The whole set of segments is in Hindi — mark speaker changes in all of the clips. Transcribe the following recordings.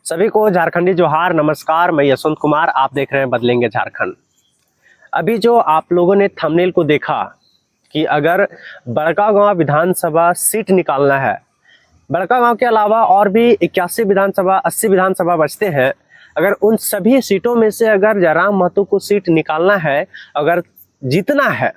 Speaker 1: सभी को झारखंडी जोहार, नमस्कार। मैं यशवंत कुमार, आप देख रहे हैं बदलेंगे झारखंड। अभी जो आप लोगों ने थंबनेल को देखा कि अगर बड़कागांव विधानसभा सीट निकालना है, बड़कागांव के अलावा और भी 81 विधानसभा 80 विधानसभा बचते हैं, अगर उन सभी सीटों में से अगर जयराम महतो को सीट निकालना है, अगर जीतना है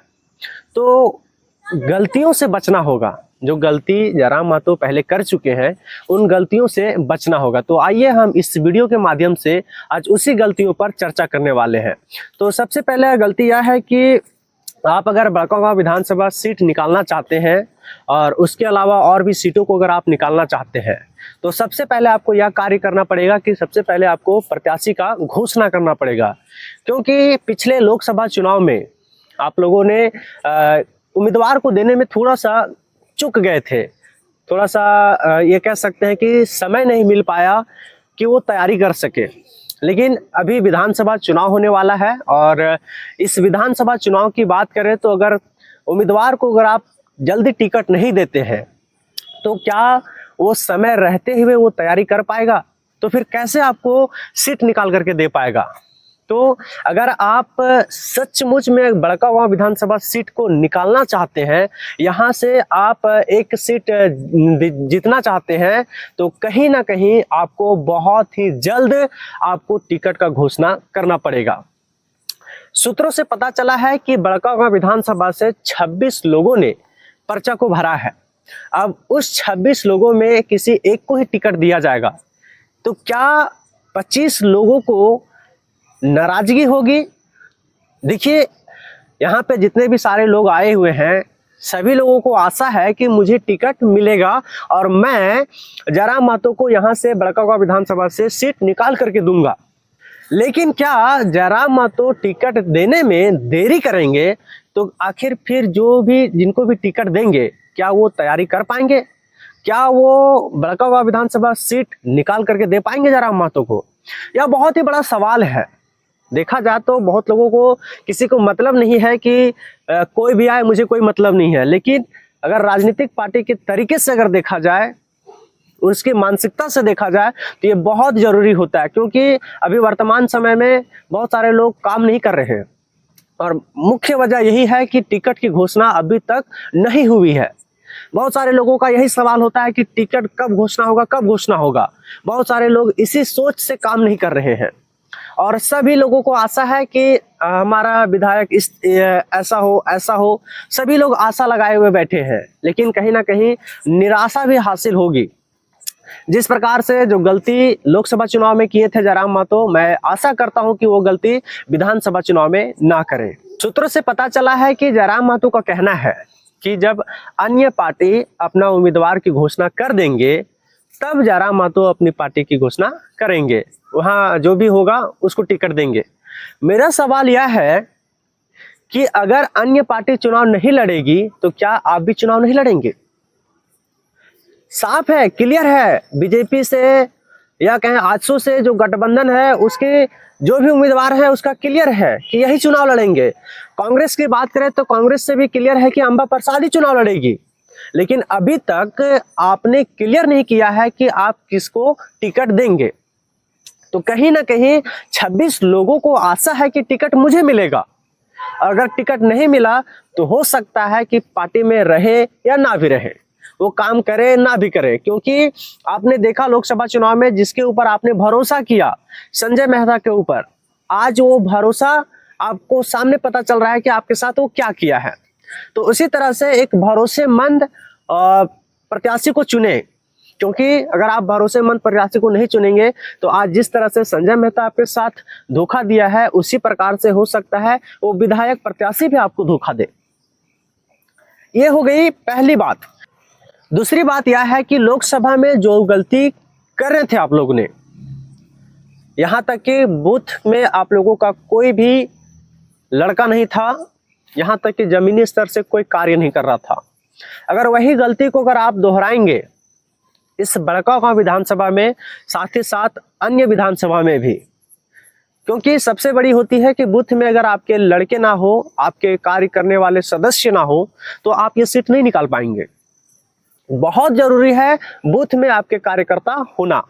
Speaker 1: तो गलतियों से बचना होगा। जो गलती जयराम महतो पहले कर चुके हैं उन गलतियों से बचना होगा। तो आइए हम इस वीडियो के माध्यम से आज उसी गलतियों पर चर्चा करने वाले हैं। तो सबसे पहले गलती यह है कि आप अगर बड़कागांव विधानसभा सीट निकालना चाहते हैं और उसके अलावा और भी सीटों को अगर आप निकालना चाहते हैं तो सबसे पहले आपको यह कार्य करना पड़ेगा कि सबसे पहले आपको प्रत्याशी का घोषणा करना पड़ेगा। क्योंकि पिछले लोकसभा चुनाव में आप लोगों ने उम्मीदवार को देने में थोड़ा सा चूक गए थे, थोड़ा सा ये कह सकते हैं कि समय नहीं मिल पाया कि वो तैयारी कर सके। लेकिन अभी विधानसभा चुनाव होने वाला है और इस विधानसभा चुनाव की बात करें तो अगर उम्मीदवार को अगर आप जल्दी टिकट नहीं देते हैं तो क्या वो समय रहते हुए वो तैयारी कर पाएगा? तो फिर कैसे आपको सीट निकाल करके दे पाएगा? तो अगर आप सचमुच में बड़कागांव विधानसभा सीट को निकालना चाहते हैं, यहाँ से आप एक सीट जीतना चाहते हैं, तो कहीं ना कहीं आपको बहुत ही जल्द आपको टिकट का घोषणा करना पड़ेगा। सूत्रों से पता चला है कि बड़कागांव विधानसभा से 26 लोगों ने पर्चा को भरा है। अब उस 26 लोगों में किसी एक को ही टिकट दिया जाएगा, तो क्या 25 लोगों को नाराजगी होगी? देखिए, यहाँ पे जितने भी सारे लोग आए हुए हैं सभी लोगों को आशा है कि मुझे टिकट मिलेगा और मैं जयराम महतो को यहाँ से बड़कागांव विधानसभा से सीट निकाल करके दूंगा। लेकिन क्या जयराम महतो टिकट देने में देरी करेंगे तो आखिर फिर जो भी जिनको भी टिकट देंगे क्या वो तैयारी कर पाएंगे? क्या वो बड़कागांव विधानसभा सीट निकाल करके दे पाएंगे जयराम महतो को? यह बहुत ही बड़ा सवाल है। देखा जाए तो बहुत लोगों को किसी को मतलब नहीं है कि कोई भी आए, मुझे कोई मतलब नहीं है। लेकिन अगर राजनीतिक पार्टी के तरीके से अगर देखा जाए, उसकी मानसिकता से देखा जाए तो ये बहुत जरूरी होता है। क्योंकि अभी वर्तमान समय में बहुत सारे लोग काम नहीं कर रहे हैं और मुख्य वजह यही है कि टिकट की घोषणा अभी तक नहीं हुई है। बहुत सारे लोगों का यही सवाल होता है कि टिकट कब घोषणा होगा, कब घोषणा होगा। बहुत सारे लोग इसी सोच से काम नहीं कर रहे हैं और सभी लोगों को आशा है कि हमारा विधायक ऐसा हो। सभी लोग आशा लगाए हुए बैठे हैं, लेकिन कहीं ना कहीं निराशा भी हासिल होगी। जिस प्रकार से जो गलती लोकसभा चुनाव में किए थे जयराम महतो, मैं आशा करता हूं कि वो गलती विधानसभा चुनाव में ना करें। सूत्रों से पता चला है कि जयराम महतो का कहना है कि जब अन्य पार्टी अपना उम्मीदवार की घोषणा कर देंगे तब जयराम महतो अपनी पार्टी की घोषणा करेंगे, वहां जो भी होगा उसको टिकट देंगे। मेरा सवाल यह है कि अगर अन्य पार्टी चुनाव नहीं लड़ेगी तो क्या आप भी चुनाव नहीं लड़ेंगे? साफ है, क्लियर है। बीजेपी से या कहें आजसू से जो गठबंधन है उसके जो भी उम्मीदवार है उसका क्लियर है कि यही चुनाव लड़ेंगे। कांग्रेस की बात करें तो कांग्रेस से भी क्लियर है कि अंबा प्रसाद ही चुनाव लड़ेगी। लेकिन अभी तक आपने क्लियर नहीं किया है कि आप किसको टिकट देंगे। तो कहीं ना कहीं 26 लोगों को आशा है कि टिकट मुझे मिलेगा। अगर टिकट नहीं मिला तो हो सकता है कि पार्टी में रहे या ना भी रहे, वो काम करे ना भी करे। क्योंकि आपने देखा लोकसभा चुनाव में जिसके ऊपर आपने भरोसा किया, संजय मेहता के ऊपर, आज वो भरोसा आपको सामने पता चल रहा है कि आपके साथ वो क्या किया है। तो उसी तरह से एक भरोसेमंद प्रत्याशी को चुने, क्योंकि अगर आप भरोसेमंद प्रत्याशी को नहीं चुनेंगे तो आज जिस तरह से संजय मेहता आपके साथ धोखा दिया है उसी प्रकार से हो सकता है वो विधायक प्रत्याशी भी आपको धोखा दे। ये हो गई पहली बात। दूसरी बात यह है कि लोकसभा में जो गलती कर रहे थे आप लोगों ने, यहाँ तक कि बूथ में आप लोगों का कोई भी लड़का नहीं था, यहाँ तक कि जमीनी स्तर से कोई कार्य नहीं कर रहा था। अगर वही गलती को अगर आप दोहराएंगे इस बड़कागांव विधानसभा में, साथ ही साथ अन्य विधानसभा में भी, क्योंकि सबसे बड़ी होती है कि बूथ में अगर आपके लड़के ना हो, आपके कार्य करने वाले सदस्य ना हो, तो आप ये सीट नहीं निकाल पाएंगे। बहुत जरूरी है बूथ में आपके कार्यकर्ता होना।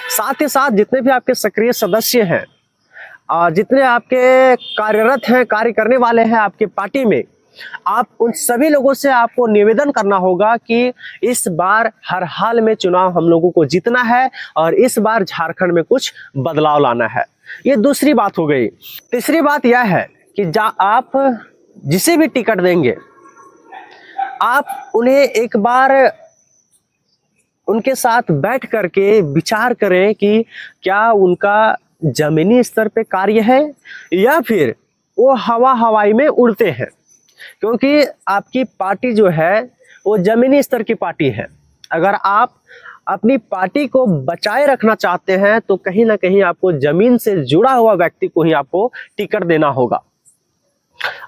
Speaker 1: साथ ही साथ जितने भी आपके सक्रिय सदस्य हैं, जितने आपके कार्यरत हैं, कार्य करने वाले हैं आपके पार्टी में, आप उन सभी लोगों से आपको निवेदन करना होगा कि इस बार हर हाल में चुनाव हम लोगों को जीतना है और इस बार झारखंड में कुछ बदलाव लाना है। ये दूसरी बात हो गई। तीसरी बात यह है कि आप जिसे भी टिकट देंगे, आप उन्हें एक बार उनके साथ बैठ करके विचार करें कि क्या उनका जमीनी स्तर पे कार्य है या फिर वो हवाई में उड़ते हैं, क्योंकि आपकी पार्टी जो है वो जमीनी स्तर की पार्टी है। अगर आप अपनी पार्टी को बचाए रखना चाहते हैं तो कहीं ना कहीं आपको जमीन से जुड़ा हुआ व्यक्ति को ही आपको टिकट देना होगा।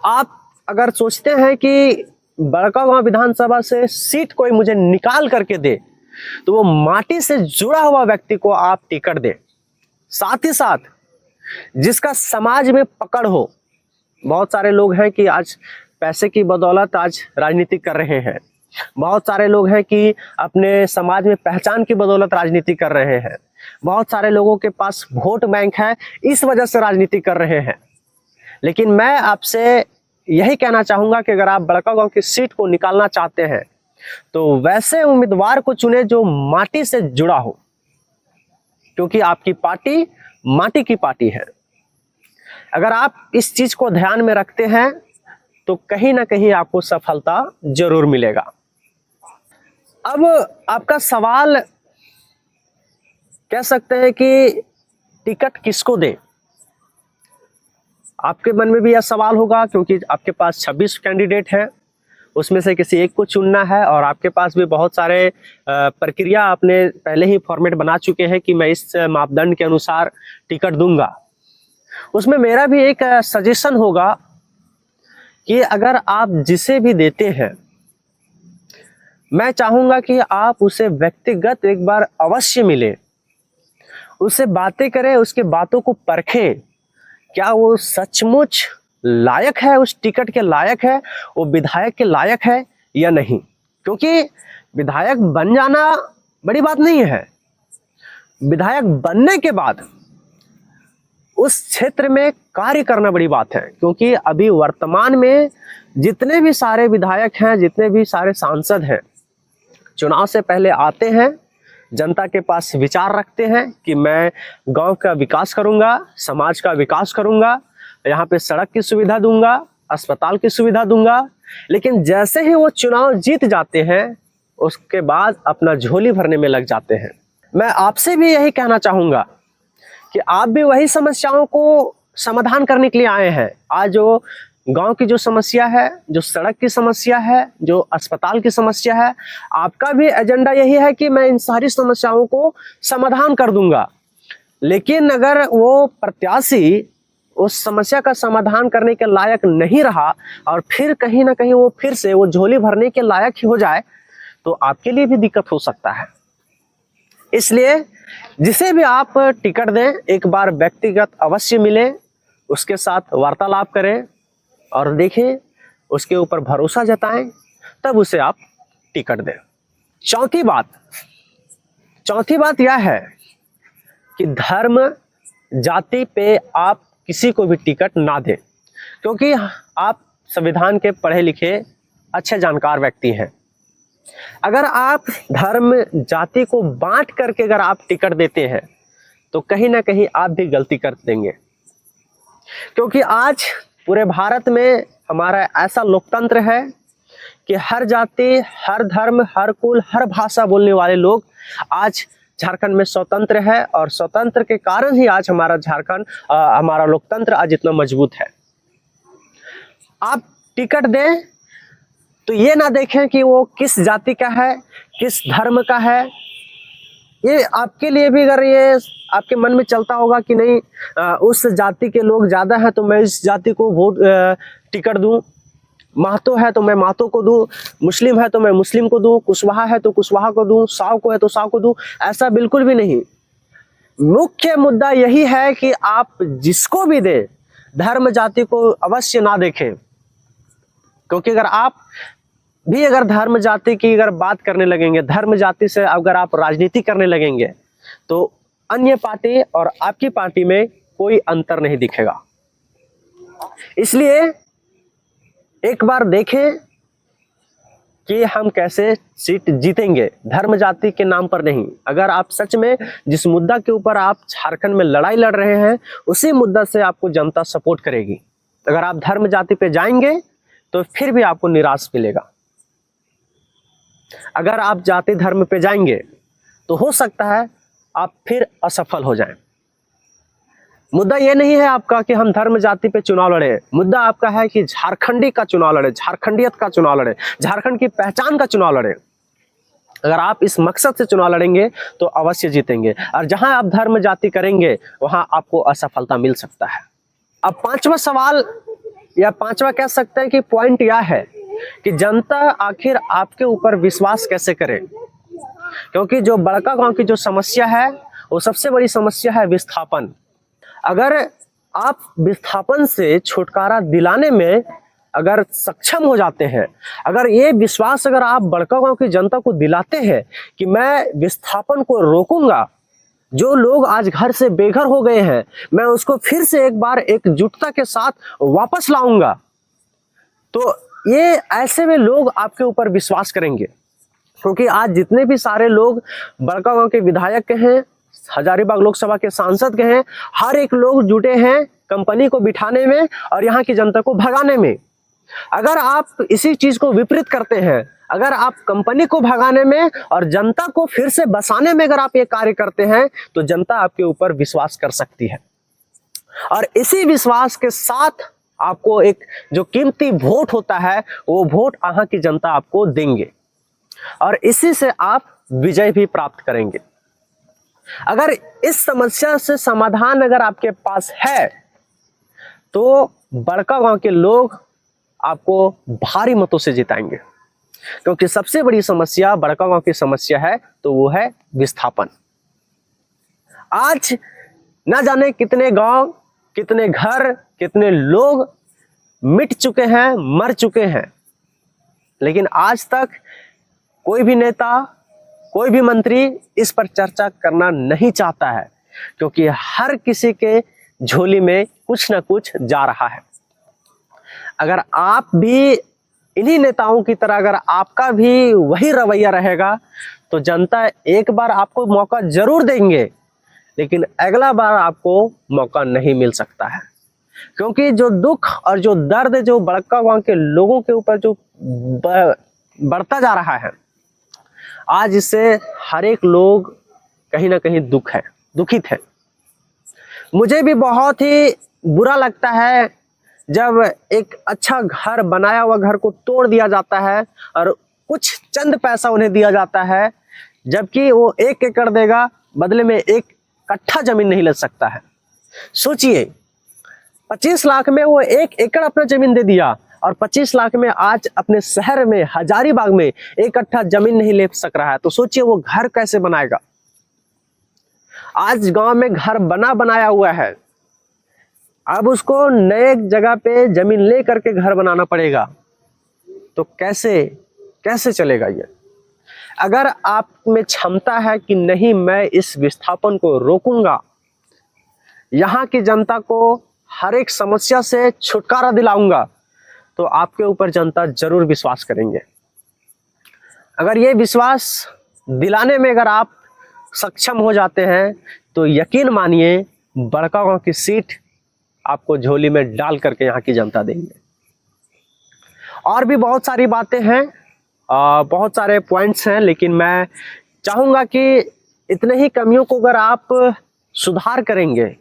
Speaker 1: आप अगर सोचते हैं कि बड़कागांव विधानसभा से सीट कोई मुझे निकाल करके दे, तो वो माटी से जुड़ा हुआ व्यक्ति को आप टिकट दें। साथ ही साथ जिसका समाज में पकड़ हो, बहुत सारे लोग हैं कि आज पैसे की बदौलत आज राजनीति कर रहे हैं, बहुत सारे लोग हैं कि अपने समाज में पहचान की बदौलत राजनीति कर रहे हैं, बहुत सारे लोगों के पास वोट बैंक है, इस वजह से राजनीति कर रहे हैं। लेकिन मैं आपसे यही कहना चाहूंगा कि अगर आप बड़कागांव की सीट को निकालना चाहते हैं तो वैसे उम्मीदवार को चुने जो माटी से जुड़ा हो, क्योंकि आपकी पार्टी माटी की पार्टी है। अगर आप इस चीज को ध्यान में रखते हैं तो कहीं ना कहीं आपको सफलता जरूर मिलेगा। अब आपका सवाल कह सकते हैं कि टिकट किसको दें, आपके मन में भी यह सवाल होगा, क्योंकि आपके पास 26 कैंडिडेट हैं, उसमें से किसी एक को चुनना है और आपके पास भी बहुत सारे प्रक्रिया आपने पहले ही फॉर्मेट बना चुके हैं कि मैं इस मापदंड के अनुसार टिकट दूंगा। उसमें मेरा भी एक सजेशन होगा कि अगर आप जिसे भी देते हैं, मैं चाहूंगा कि आप उसे व्यक्तिगत एक बार अवश्य मिले, उससे बातें करें, उसके बातों को परखें, क्या वो सचमुच लायक है, उस टिकट के लायक है, वो विधायक के लायक है या नहीं। क्योंकि विधायक बन जाना बड़ी बात नहीं है, विधायक बनने के बाद उस क्षेत्र में कार्य करना बड़ी बात है। क्योंकि अभी वर्तमान में जितने भी सारे विधायक हैं, जितने भी सारे सांसद हैं, चुनाव से पहले आते हैं, जनता के पास विचार रखते हैं कि मैं गांव का विकास करूंगा, समाज का विकास करूंगा, यहाँ पे सड़क की सुविधा दूंगा, अस्पताल की सुविधा दूंगा। लेकिन जैसे ही वो चुनाव जीत जाते हैं, उसके बाद अपना झोली भरने में लग जाते हैं। मैं आपसे भी यही कहना चाहूंगा कि आप भी वही समस्याओं को समाधान करने के लिए आए हैं। आज जो गांव की जो समस्या है, जो सड़क की समस्या है, जो अस्पताल की समस्या है, आपका भी एजेंडा यही है कि मैं इन सारी समस्याओं को समाधान कर दूंगा। लेकिन अगर वो प्रत्याशी उस समस्या का समाधान करने के लायक नहीं रहा और फिर कहीं ना कहीं वो फिर से वो झोली भरने के लायक ही हो जाए, तो आपके लिए भी दिक्कत हो सकता है। इसलिए जिसे भी आप टिकट दें, एक बार व्यक्तिगत अवश्य मिले, उसके साथ वार्तालाप करें और देखें, उसके ऊपर भरोसा जताएं, तब उसे आप टिकट दें। चौथी बात यह है कि धर्म जाति पे आप किसी को भी टिकट ना दें, क्योंकि आप संविधान के पढ़े लिखे अच्छे जानकार व्यक्ति हैं। अगर आप धर्म जाति को बांट करके अगर आप टिकट देते हैं तो कहीं ना कहीं आप भी गलती कर देंगे। क्योंकि आज पूरे भारत में हमारा ऐसा लोकतंत्र है कि हर जाति, हर धर्म, हर कुल, हर भाषा बोलने वाले लोग आज झारखंड में स्वतंत्र है, और स्वतंत्र के कारण ही आज हमारा झारखंड, हमारा लोकतंत्र आज इतना मजबूत है। आप टिकट दें तो ये ना देखें कि वो किस जाति का है, किस धर्म का है। ये आपके लिए भी अगर ये आपके मन में चलता होगा कि नहीं, उस जाति के लोग ज़्यादा हैं तो मैं इस जाति को वोट टिकट दूं, महतो है तो मैं महतो को दूं, मुस्लिम है तो मैं मुस्लिम को दूं, कुशवाहा है तो कुशवाहा को दूं, साव को है तो साव को दूं, ऐसा बिल्कुल भी नहीं। मुख्य मुद्दा यही है कि आप जिसको भी दें, धर्म जाति को अवश्य ना देखें। क्योंकि अगर आप भी अगर धर्म जाति की अगर बात करने लगेंगे, धर्म जाति से अगर आप राजनीति करने लगेंगे, तो अन्य पार्टी और आपकी पार्टी में कोई अंतर नहीं दिखेगा। इसलिए एक बार देखें कि हम कैसे सीट जीतेंगे, धर्म जाति के नाम पर नहीं। अगर आप सच में जिस मुद्दा के ऊपर आप झारखंड में लड़ाई लड़ रहे हैं उसी मुद्दा से आपको जनता सपोर्ट करेगी। अगर आप धर्म जाति पे जाएंगे तो फिर भी आपको निराश मिलेगा। अगर आप जाति धर्म पे जाएंगे तो हो सकता है आप फिर असफल हो जाएं। मुद्दा ये नहीं है आपका कि हम धर्म जाति पे चुनाव लड़े, मुद्दा आपका है कि झारखंडी का चुनाव लड़े, झारखंडियत का चुनाव लड़े, झारखंड की पहचान का चुनाव लड़े। अगर आप इस मकसद से चुनाव लड़ेंगे तो अवश्य जीतेंगे, और जहां आप धर्म जाति करेंगे वहां आपको असफलता मिल सकता है। अब पांचवा सवाल या पांचवा कह सकते हैं कि पॉइंट यह है कि जनता आखिर आपके ऊपर विश्वास कैसे करे, क्योंकि जो बड़कागांव की जो समस्या है वो सबसे बड़ी समस्या है विस्थापन। अगर आप विस्थापन से छुटकारा दिलाने में अगर सक्षम हो जाते हैं, अगर ये विश्वास अगर आप बड़कागांव की जनता को दिलाते हैं कि मैं विस्थापन को रोकूंगा, जो लोग आज घर से बेघर हो गए हैं मैं उसको फिर से एक बार एकजुटता के साथ वापस लाऊंगा, तो ये ऐसे में लोग आपके ऊपर विश्वास करेंगे। क्योंकि आज जितने भी सारे लोग बड़कागांव के विधायक के हैं, हजारीबाग लोकसभा के सांसद के हैं, हर एक लोग जुटे हैं कंपनी को बिठाने में और यहाँ की जनता को भगाने में। अगर आप इसी चीज को विपरीत करते हैं, अगर आप कंपनी को भगाने में और जनता को फिर से बसाने में अगर आप ये कार्य करते हैं तो जनता आपके ऊपर विश्वास कर सकती है, और इसी विश्वास के साथ आपको एक जो कीमती वोट होता है वो वोट यहाँ की जनता आपको देंगे और इसी से आप विजय भी प्राप्त करेंगे। अगर इस समस्या से समाधान अगर आपके पास है तो बड़कागांव के लोग आपको भारी मतों से जिताएंगे, क्योंकि सबसे बड़ी समस्या बड़कागांव की समस्या है तो वो है विस्थापन। आज न जाने कितने गांव, कितने घर, कितने लोग मिट चुके हैं, मर चुके हैं, लेकिन आज तक कोई भी नेता, कोई भी मंत्री इस पर चर्चा करना नहीं चाहता है, क्योंकि हर किसी के झोली में कुछ ना कुछ जा रहा है। अगर आप भी इन्हीं नेताओं की तरह अगर आपका भी वही रवैया रहेगा तो जनता एक बार आपको मौका जरूर देंगे, लेकिन अगला बार आपको मौका नहीं मिल सकता है। क्योंकि जो दुख और जो दर्द जो बड़कागांव के लोगों के ऊपर जो बढ़ता जा रहा है, आज इससे हर एक लोग कहीं ना कहीं दुखित है। मुझे भी बहुत ही बुरा लगता है जब एक अच्छा घर, बनाया हुआ घर को तोड़ दिया जाता है और कुछ चंद पैसा उन्हें दिया जाता है, जबकि वो 1 एकड़ देगा बदले में 1 कट्ठा जमीन नहीं ले सकता है। सोचिए 25 लाख में वो 1 एकड़ अपना जमीन दे दिया और 25 लाख में आज अपने शहर में हजारीबाग में 1 कट्ठा जमीन नहीं ले सक रहा है, तो सोचिए वो घर कैसे बनाएगा। आज गांव में घर बनाया हुआ है, अब उसको नए जगह पे जमीन ले करके घर बनाना पड़ेगा, तो कैसे चलेगा ये। अगर आप में क्षमता है कि नहीं मैं इस विस्थापन को रोकूंगा, यहाँ की जनता को हर एक समस्या से छुटकारा दिलाऊंगा, तो आपके ऊपर जनता जरूर विश्वास करेंगे। अगर ये विश्वास दिलाने में अगर आप सक्षम हो जाते हैं तो यकीन मानिए बड़कागांव की सीट आपको झोली में डाल करके यहाँ की जनता देंगे। और भी बहुत सारी बातें हैं, बहुत सारे पॉइंट्स हैं, लेकिन मैं चाहूँगा कि इतने ही कमियों को अगर आप सुधार करेंगे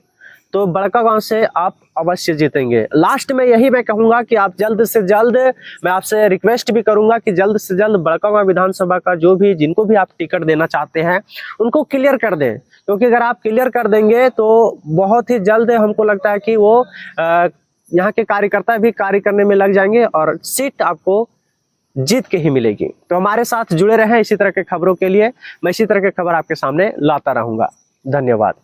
Speaker 1: तो बड़कागांव से आप अवश्य जीतेंगे। लास्ट में यही मैं कहूँगा कि आप जल्द से जल्द, मैं आपसे रिक्वेस्ट भी करूँगा कि जल्द से जल्द बड़कागांव विधानसभा का जिनको भी आप टिकट देना चाहते हैं उनको क्लियर कर दें, क्योंकि अगर आप क्लियर कर देंगे तो बहुत ही जल्द हमको लगता है कि वो यहाँ के कार्यकर्ता भी कार्य करने में लग जाएंगे और सीट आपको जीत के ही मिलेगी। तो हमारे साथ जुड़े रहें इसी तरह के खबरों के लिए, मैं इसी तरह के खबर आपके सामने लाता रहूँगा। धन्यवाद।